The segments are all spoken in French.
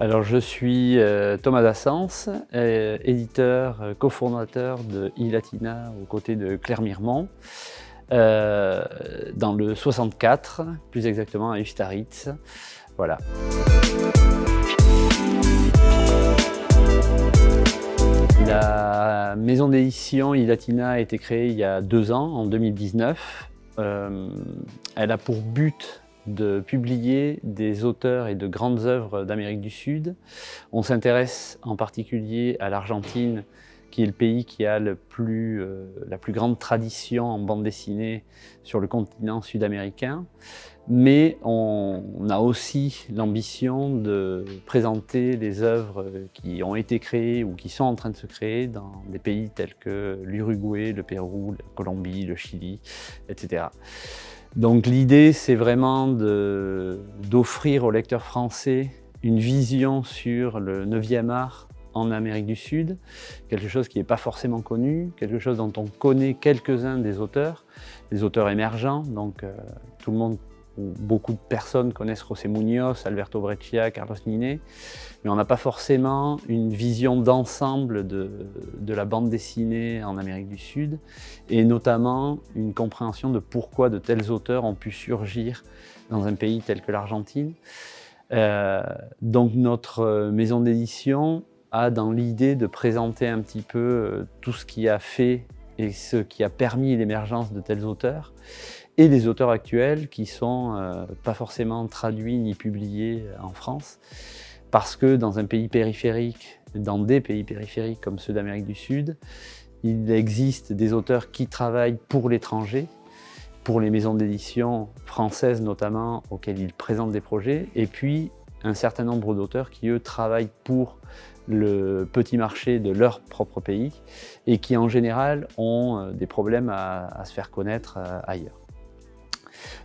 Alors je suis Thomas Dassens, éditeur, cofondateur de iLatina aux côtés de Claire Mirmont, dans le 64, plus exactement à Ustaritz. Voilà. La maison d'édition iLatina a été créée il y a 2 ans, en 2019. Elle a pour but de publier des auteurs et de grandes œuvres d'Amérique du Sud. On s'intéresse en particulier à l'Argentine, qui est le pays qui a la plus grande tradition en bande dessinée sur le continent sud-américain. Mais on a aussi l'ambition de présenter les œuvres qui ont été créées ou qui sont en train de se créer dans des pays tels que l'Uruguay, le Pérou, la Colombie, le Chili, etc. Donc l'idée, c'est vraiment d'offrir aux lecteurs français une vision sur le 9e art en Amérique du Sud, quelque chose qui n'est pas forcément connu, quelque chose dont on connaît quelques-uns des auteurs émergents, donc tout le monde, ou beaucoup de personnes connaissent José Muñoz, Alberto Breccia, Carlos Niné, mais on n'a pas forcément une vision d'ensemble de la bande dessinée en Amérique du Sud, et notamment une compréhension de pourquoi de tels auteurs ont pu surgir dans un pays tel que l'Argentine. Donc notre maison d'édition a dans l'idée de présenter un petit peu tout ce qui a fait et ce qui a permis l'émergence de tels auteurs, et les auteurs actuels qui ne sont pas forcément traduits ni publiés en France, parce que dans un pays périphérique, dans des pays périphériques comme ceux d'Amérique du Sud, il existe des auteurs qui travaillent pour l'étranger, pour les maisons d'édition françaises notamment, auxquelles ils présentent des projets, et puis un certain nombre d'auteurs qui, eux, travaillent pour le petit marché de leur propre pays et qui, en général, ont des problèmes à se faire connaître ailleurs.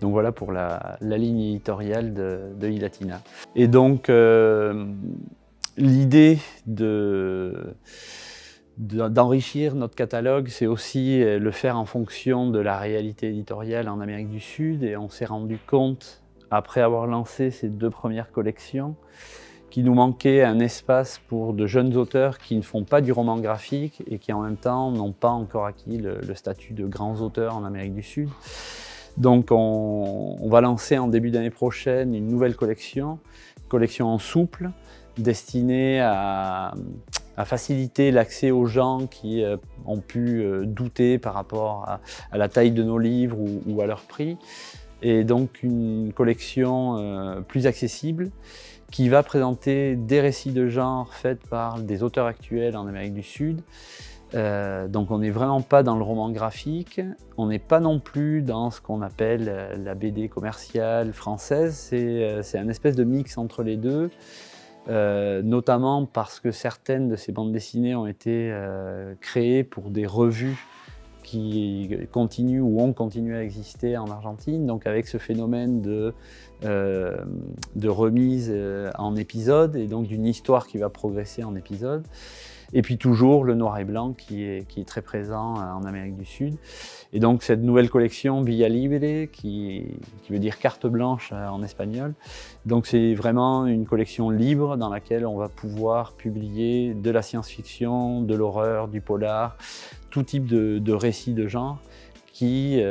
Donc voilà pour la ligne éditoriale de iLatina. Et donc l'idée d'enrichir notre catalogue, c'est aussi le faire en fonction de la réalité éditoriale en Amérique du Sud, et on s'est rendu compte, après avoir lancé ces 2 premières collections, qu'il nous manquait un espace pour de jeunes auteurs qui ne font pas du roman graphique et qui en même temps n'ont pas encore acquis le statut de grands auteurs en Amérique du Sud. Donc on va lancer en début d'année prochaine une nouvelle collection en souple, destinée à faciliter l'accès aux gens qui ont pu douter par rapport à la taille de nos livres ou à leur prix. Et donc une collection plus accessible, qui va présenter des récits de genre faits par des auteurs actuels en Amérique du Sud. Donc on n'est vraiment pas dans le roman graphique, on n'est pas non plus dans ce qu'on appelle la BD commerciale française, c'est un espèce de mix entre les deux, notamment parce que certaines de ces bandes dessinées ont été créées pour des revues qui continuent ou ont continué à exister en Argentine, donc avec ce phénomène de remise en épisodes, et donc d'une histoire qui va progresser en épisodes. Et puis toujours le noir et blanc qui est très présent en Amérique du Sud. Et donc cette nouvelle collection Vía Libre, qui veut dire carte blanche en espagnol, donc c'est vraiment une collection libre dans laquelle on va pouvoir publier de la science-fiction, de l'horreur, du polar, tout type de récits de genre qui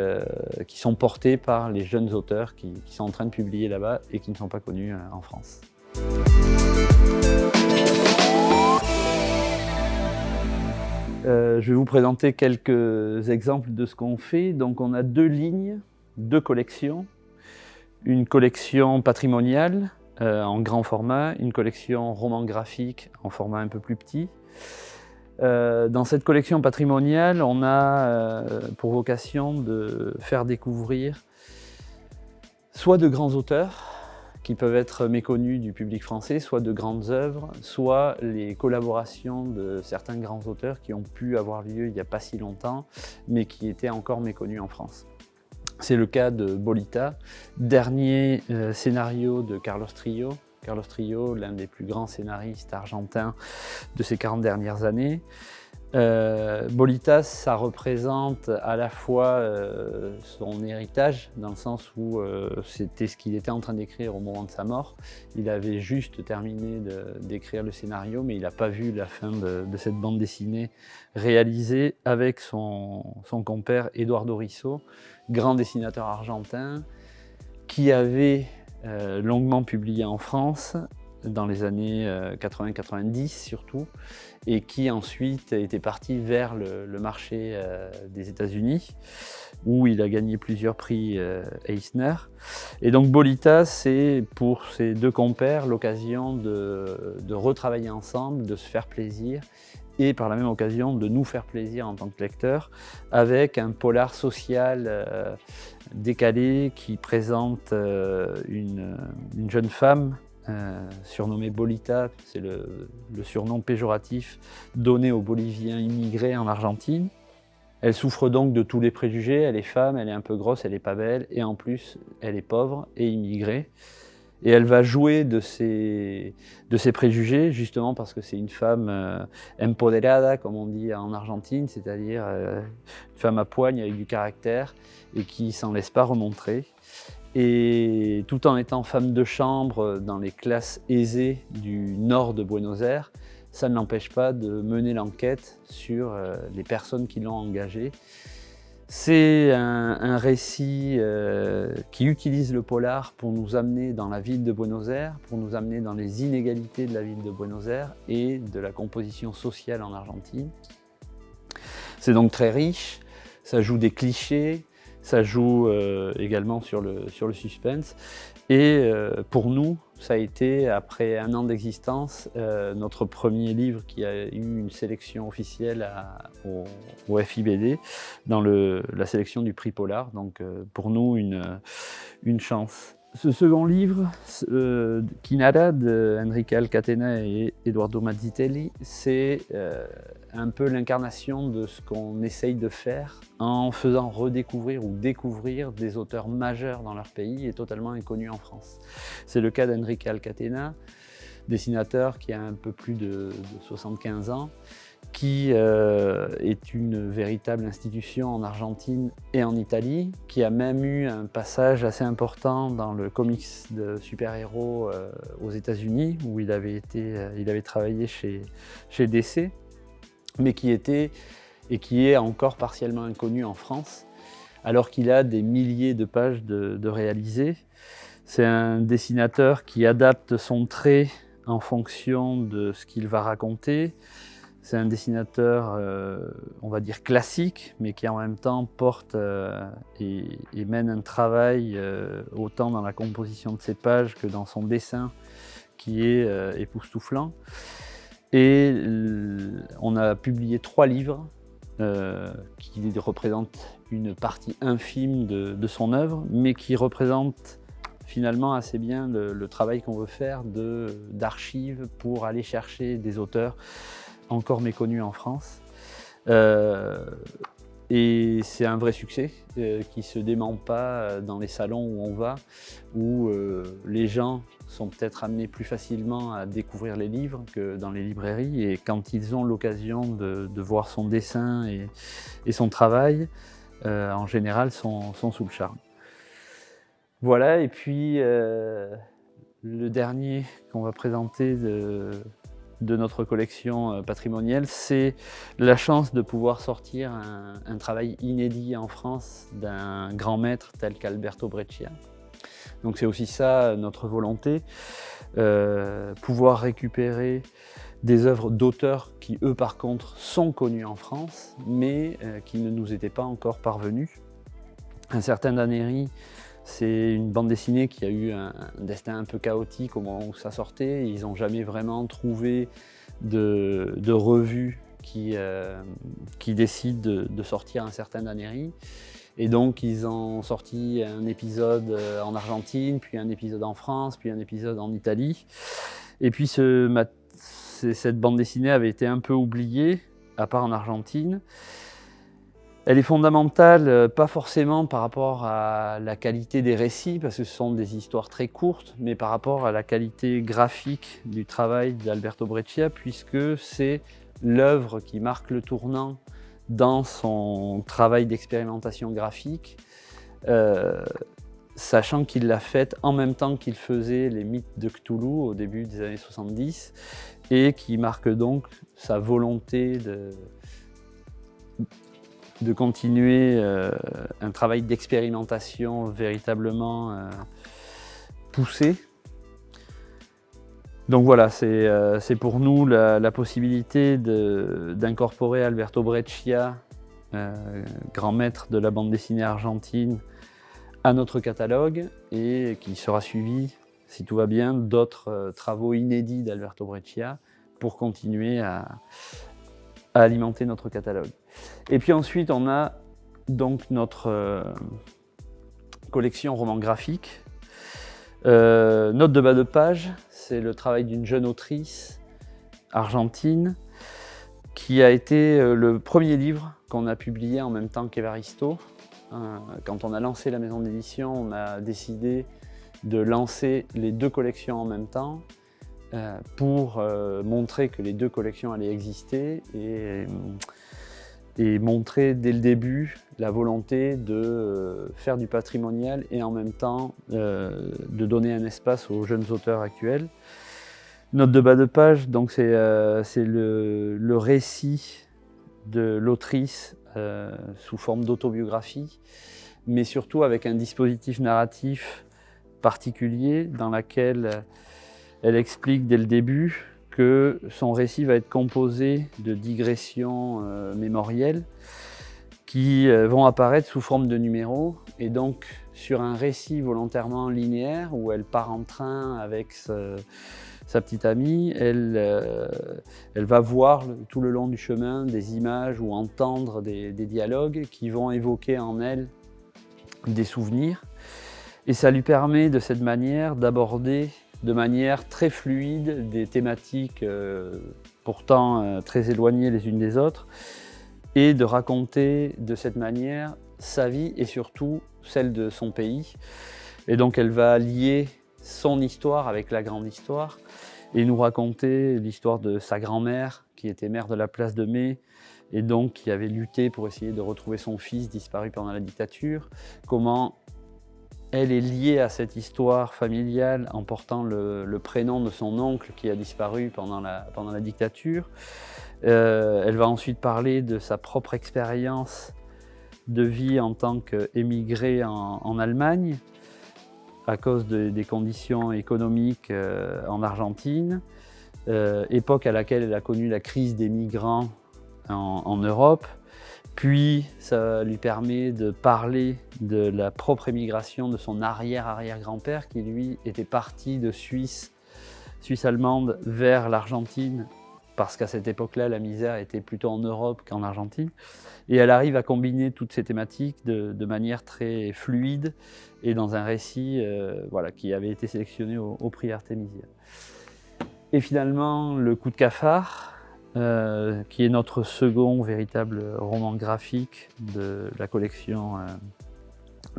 sont portés par les jeunes auteurs qui sont en train de publier là-bas et qui ne sont pas connus en France. Je vais vous présenter quelques exemples de ce qu'on fait. Donc on a 2 lignes, 2 collections. Une collection patrimoniale en grand format, une collection roman graphique en format un peu plus petit. Dans cette collection patrimoniale, on a pour vocation de faire découvrir soit de grands auteurs qui peuvent être méconnus du public français, soit de grandes œuvres, soit les collaborations de certains grands auteurs qui ont pu avoir lieu il n'y a pas si longtemps, mais qui étaient encore méconnus en France. C'est le cas de Bolita, dernier scénario de Carlos Trillo. Carlos Trillo, l'un des plus grands scénaristes argentins de ces 40 dernières années. Bolitas, ça représente à la fois son héritage, dans le sens où c'était ce qu'il était en train d'écrire au moment de sa mort. Il avait juste terminé d'écrire le scénario, mais il n'a pas vu la fin de cette bande dessinée réalisée avec son compère Eduardo Risso, grand dessinateur argentin, qui avait longuement publié en France, dans les années 80-90 surtout, et qui ensuite était parti vers le marché des États-Unis, où il a gagné plusieurs prix Eisner. Et donc Bolitas, c'est pour ces deux compères l'occasion de retravailler ensemble, de se faire plaisir, et par la même occasion de nous faire plaisir en tant que lecteurs, avec un polar social décalé qui présente une jeune femme surnommée Bolita, c'est le surnom péjoratif donné aux Boliviens immigrés en Argentine. Elle souffre donc de tous les préjugés, elle est femme, elle est un peu grosse, elle n'est pas belle, et en plus elle est pauvre et immigrée. Et elle va jouer de ces préjugés, justement parce que c'est une femme empoderada, comme on dit en Argentine, c'est-à-dire une femme à poigne avec du caractère et qui ne s'en laisse pas remontrer. Et tout en étant femme de chambre dans les classes aisées du nord de Buenos Aires, ça ne l'empêche pas de mener l'enquête sur les personnes qui l'ont engagée. C'est un récit qui utilise le polar pour nous amener dans la ville de Buenos Aires, pour nous amener dans les inégalités de la ville de Buenos Aires et de la composition sociale en Argentine. C'est donc très riche, ça joue des clichés, ça joue également sur le suspense. Et pour nous, ça a été, après un an d'existence, notre premier livre qui a eu une sélection officielle au FIBD, dans la sélection du prix Polar. Donc pour nous, une chance. Ce second livre, Quinara, de Enrique Alcatena et Eduardo Mazzitelli, c'est un peu l'incarnation de ce qu'on essaye de faire en faisant redécouvrir ou découvrir des auteurs majeurs dans leur pays et totalement inconnus en France. C'est le cas d'Enrique Alcatena, dessinateur qui a un peu plus de 75 ans, qui est une véritable institution en Argentine et en Italie, qui a même eu un passage assez important dans le comics de super-héros aux États-Unis, où il avait travaillé chez DC, mais qui était et qui est encore partiellement inconnu en France, alors qu'il a des milliers de pages de réalisés. C'est un dessinateur qui adapte son trait en fonction de ce qu'il va raconter. C'est un dessinateur, on va dire classique, mais qui en même temps porte et mène un travail autant dans la composition de ses pages que dans son dessin, qui est époustouflant. Et on a publié 3 livres qui représentent une partie infime de son œuvre, mais qui représentent finalement assez bien le travail qu'on veut faire d'archives pour aller chercher des auteurs encore méconnus en France. Et c'est un vrai succès qui ne se dément pas dans les salons où on va, où les gens sont peut-être amenés plus facilement à découvrir les livres que dans les librairies. Et quand ils ont l'occasion de voir son dessin et son travail, en général, sont sous le charme. Voilà, et puis le dernier qu'on va présenter de notre collection patrimoniale, c'est la chance de pouvoir sortir un travail inédit en France d'un grand maître tel qu'Alberto Breccia. Donc c'est aussi ça notre volonté, pouvoir récupérer des œuvres d'auteurs qui eux par contre sont connus en France, mais qui ne nous étaient pas encore parvenus. Un certain Daneri, c'est une bande dessinée qui a eu un destin un peu chaotique au moment où ça sortait. Ils n'ont jamais vraiment trouvé de revue qui décide de sortir un certain Daneri. Et donc ils ont sorti un épisode en Argentine, puis un épisode en France, puis un épisode en Italie. Et puis cette bande dessinée avait été un peu oubliée, à part en Argentine. Elle est fondamentale, pas forcément par rapport à la qualité des récits, parce que ce sont des histoires très courtes, mais par rapport à la qualité graphique du travail d'Alberto Breccia, puisque c'est l'œuvre qui marque le tournant dans son travail d'expérimentation graphique, sachant qu'il l'a faite en même temps qu'il faisait les mythes de Cthulhu au début des années 70, et qui marque donc sa volonté de continuer un travail d'expérimentation véritablement poussé. Donc voilà, c'est pour nous la possibilité d'incorporer Alberto Breccia, grand maître de la bande dessinée argentine, à notre catalogue, et qui sera suivi, si tout va bien, d'autres travaux inédits d'Alberto Breccia pour continuer à alimenter notre catalogue. Et puis ensuite, on a donc notre collection roman graphique. Note de bas de page, c'est le travail d'une jeune autrice argentine qui a été le premier livre qu'on a publié en même temps qu'Evaristo. Quand on a lancé la maison d'édition, on a décidé de lancer les deux collections en même temps pour montrer que les deux collections allaient exister et montrer dès le début la volonté de faire du patrimonial et en même temps de donner un espace aux jeunes auteurs actuels. Note de bas de page, donc c'est le récit de l'autrice sous forme d'autobiographie, mais surtout avec un dispositif narratif particulier dans lequel elle explique dès le début que son récit va être composé de digressions mémorielles qui vont apparaître sous forme de numéros, et donc sur un récit volontairement linéaire où elle part en train avec sa petite amie, elle va voir tout le long du chemin des images ou entendre des dialogues qui vont évoquer en elle des souvenirs, et ça lui permet de cette manière d'aborder de manière très fluide des thématiques pourtant très éloignées les unes des autres, et de raconter de cette manière sa vie et surtout celle de son pays. Et donc elle va lier son histoire avec la grande histoire et nous raconter l'histoire de sa grand-mère qui était maire de la place de Mai et donc qui avait lutté pour essayer de retrouver son fils disparu pendant la dictature, comment elle est liée à cette histoire familiale en portant le prénom de son oncle qui a disparu pendant la dictature. Elle va ensuite parler de sa propre expérience de vie en tant qu'émigrée en Allemagne à cause des conditions économiques en Argentine, époque à laquelle elle a connu la crise des migrants en Europe. Puis ça lui permet de parler de la propre émigration de son arrière-arrière-grand-père qui lui était parti de Suisse allemande vers l'Argentine, parce qu'à cette époque-là, la misère était plutôt en Europe qu'en Argentine. Et elle arrive à combiner toutes ces thématiques de manière très fluide et dans un récit qui avait été sélectionné au prix Artemisia. Et finalement, le coup de cafard, qui est notre second véritable roman graphique de la collection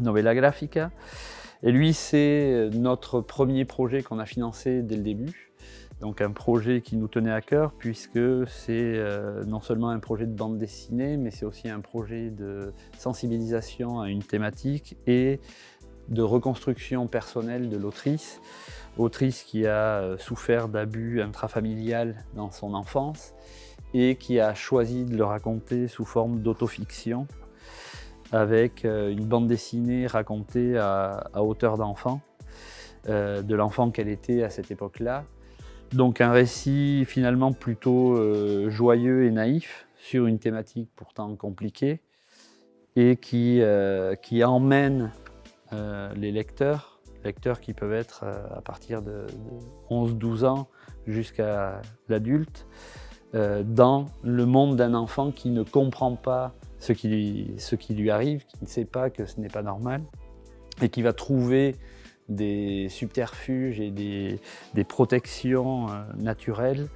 Novella Grafica. Et lui, c'est notre premier projet qu'on a financé dès le début. Donc un projet qui nous tenait à cœur, puisque c'est non seulement un projet de bande dessinée, mais c'est aussi un projet de sensibilisation à une thématique et de reconstruction personnelle de l'autrice. Autrice qui a souffert d'abus intrafamilial dans son enfance et qui a choisi de le raconter sous forme d'autofiction avec une bande dessinée racontée à hauteur d'enfant, de l'enfant qu'elle était à cette époque-là. Donc un récit finalement plutôt joyeux et naïf sur une thématique pourtant compliquée et qui emmène les lecteurs qui peuvent être à partir de 11-12 ans jusqu'à l'adulte, dans le monde d'un enfant qui ne comprend pas ce qui lui arrive, qui ne sait pas que ce n'est pas normal, et qui va trouver des subterfuges et des protections naturelles,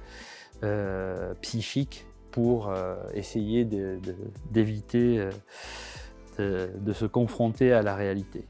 psychiques, pour essayer d'éviter de se confronter à la réalité.